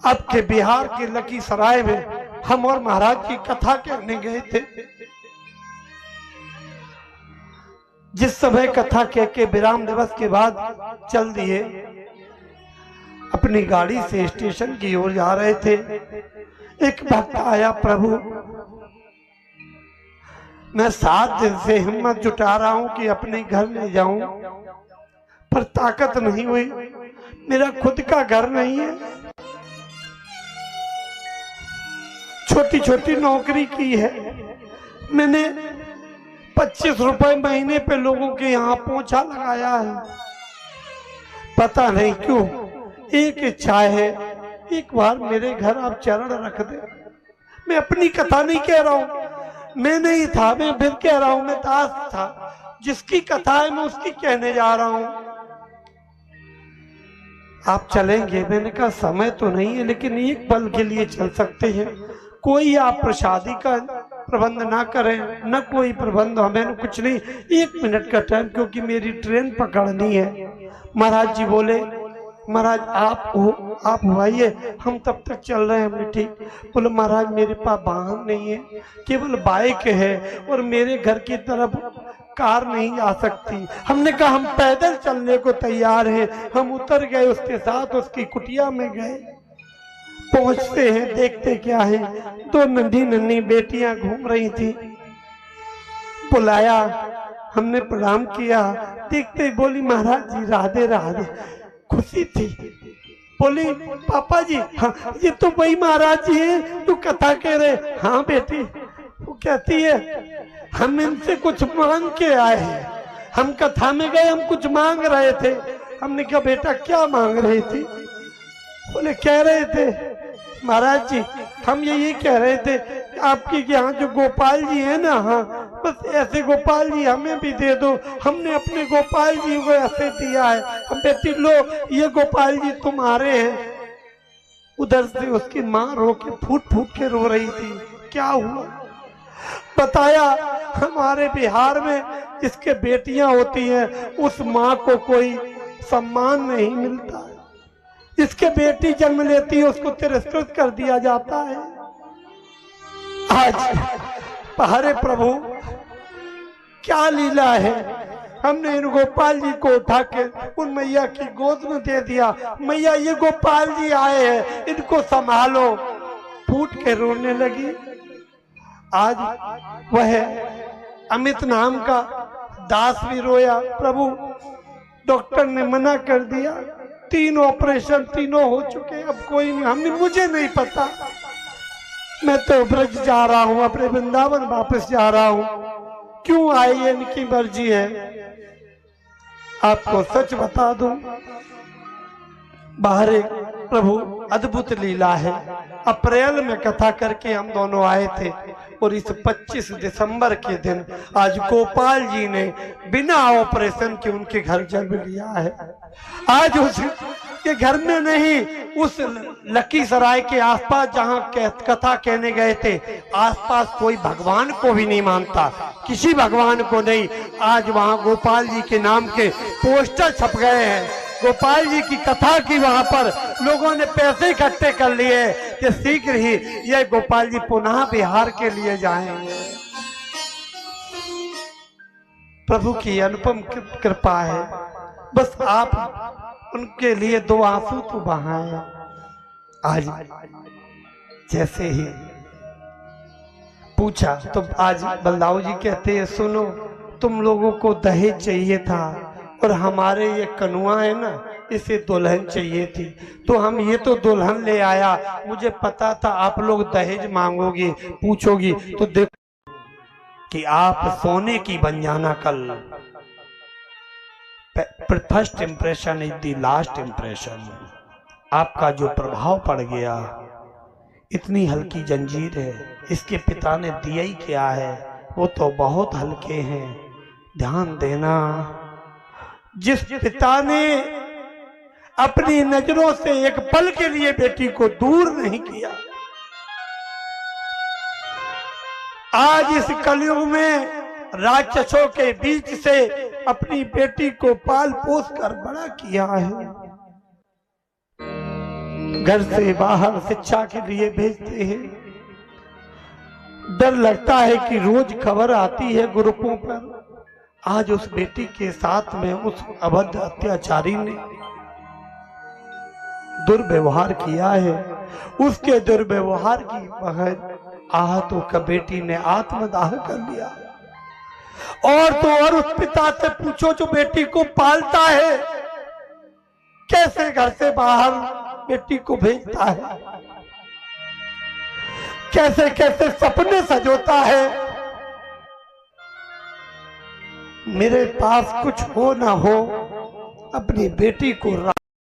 आपके बिहार के लखीसराय में हम और महाराज की कथा कहने गए थे। जिस समय कथा कह के विराम दिवस के बाद चल दिए, अपनी गाड़ी से स्टेशन की ओर जा रहे थे। एक भक्त आया, प्रभु मैं 7 दिन से हिम्मत जुटा रहा हूं कि अपने घर ले जाऊं, पर ताकत नहीं हुई। मेरा खुद का घर नहीं है, छोटी छोटी नौकरी की है। मैंने 25 रुपए महीने पे लोगों के यहाँ पोंछा लगाया है। पता नहीं क्यों एक इच्छा है, एक बार मेरे घर आप चरण रख दे। मैं अपनी कथा नहीं कह रहा हूं, मैं नहीं था, मैं फिर कह रहा हूं, मैं दास था। जिसकी कथा है मैं उसकी कहने जा रहा हूं। आप चलेंगे? मैंने कहा समय तो नहीं है, लेकिन एक पल के लिए चल सकते हैं। कोई आप प्रसादी का प्रबंध ना करें, न कोई प्रबंध, हमें कुछ नहीं, 1 मिनट का टाइम, क्योंकि मेरी ट्रेन पकड़नी है। महाराज जी बोले, महाराज आप हो, आप आइए, हम तब तक चल रहे हैं। हमने ठीक। बोले महाराज मेरे पास वाहन नहीं है, केवल बाइक है, और मेरे घर की तरफ कार नहीं जा सकती। हमने कहा हम पैदल चलने को तैयार हैं। हम उतर गए उसके साथ, उसकी कुटिया में गए। पहुंचते हैं, देखते क्या है, 2 नन्ही नन्ही बेटियां घूम रही थी। बुलाया, हमने प्रणाम किया। देखते ही बोली महाराज जी राधे राधे। खुशी थी। बोली पापा जी, हाँ ये तो वही महाराज जी है तू कथा कह रहे। हाँ बेटी। वो कहती है हम इनसे कुछ मांग के आए हैं। हम कथा में गए, हम कुछ मांग रहे थे। हमने कहा बेटा क्या मांग रही थी? बोले कह रहे थे महाराज जी हम यही कह रहे थे आपके यहाँ जो गोपाल जी है ना, हाँ बस ऐसे गोपाल जी हमें भी दे दो। हमने अपने गोपाल जी को ऐसे दिया है। हम बेटी लो ये गोपाल जी तुम्हारे हैं। उधर से उसकी माँ रो के फूट फूट के रो रही थी। क्या हुआ? बताया हमारे बिहार में जिसके बेटियां होती हैं उस माँ को कोई सम्मान नहीं मिलता है। जिसके बेटी जन्म लेती है उसको तिरस्कृत कर दिया जाता है। आज हरे प्रभु क्या लीला है। हमने इन गोपाल जी को उठा के उन मैया की गोद में दे दिया। मैया ये गोपाल जी आए हैं, इनको संभालो। फूट के रोने लगी। आज वह अमित नाम का दास भी रोया। प्रभु डॉक्टर ने मना कर दिया, 3 ऑपरेशन, तीनों हो चुके, अब कोई नहीं। हमने मुझे नहीं पता, मैं तो ब्रज जा रहा हूं, अपने वृंदावन वापस जा रहा हूं। क्यों आई है इनकी मर्जी है। आपको सच बता दूं, बाहर एक प्रभु अद्भुत लीला है। अप्रैल में कथा करके हम दोनों आए थे, और इस 25 दिसंबर के दिन आज गोपाल जी ने बिना ऑपरेशन के उनके घर जन्म लिया है। आज उसके घर में नहीं, उस लखीसराय के आसपास जहां कथा कहने गए थे, आसपास कोई भगवान को भी नहीं मानता, किसी भगवान को नहीं। आज वहां गोपाल जी के नाम के पोस्टर छप गए हैं। गोपाल जी की कथा की वहां पर लोगों ने पैसे इकट्ठे कर लिए कि शीघ्र ही ये गोपाल जी पुनः बिहार के लिए जाएंगे। प्रभु की अनुपम कृपा है। बस आप उनके लिए 2 आंसू तो बहाएं। आज जैसे ही पूछा तो आज बलदाऊ जी कहते हैं सुनो, तुम लोगों को दहेज चाहिए था, और हमारे ये कनुआ है ना, इसे दुल्हन चाहिए थी, तो हम ये तो दुल्हन ले आया। मुझे पता था आप लोग दहेज मांगोगी, पूछोगी, तो देखो कि आप सोने की बन जाना कल। First impression is the last impression. आपका जो प्रभाव पड़ गया, इतनी हल्की जंजीर है, इसके पिता ने दिया ही क्या है, वो तो बहुत हल्के हैं। ध्यान देना, जिस पिता ने अपनी नजरों से एक पल के लिए बेटी को दूर नहीं किया, आज इस कलयुग में राक्षसों के बीच से अपनी बेटी को पाल पोस कर बड़ा किया है। घर से बाहर शिक्षा के लिए भेजते हैं। डर लगता है कि रोज खबर आती है ग्रुपों पर, आज उस बेटी के साथ में उस अभद्र अत्याचारी ने दुर्व्यवहार किया है। उसके दुर्व्यवहार की बगैर आहतों का बेटी ने आत्मदाह कर लिया। और तो और उस पिता से पूछो जो बेटी को पालता है, कैसे घर से बाहर बेटी को भेजता है, कैसे कैसे सपने सजोता है। मेरे पास कुछ हो ना हो, अपनी बेटी को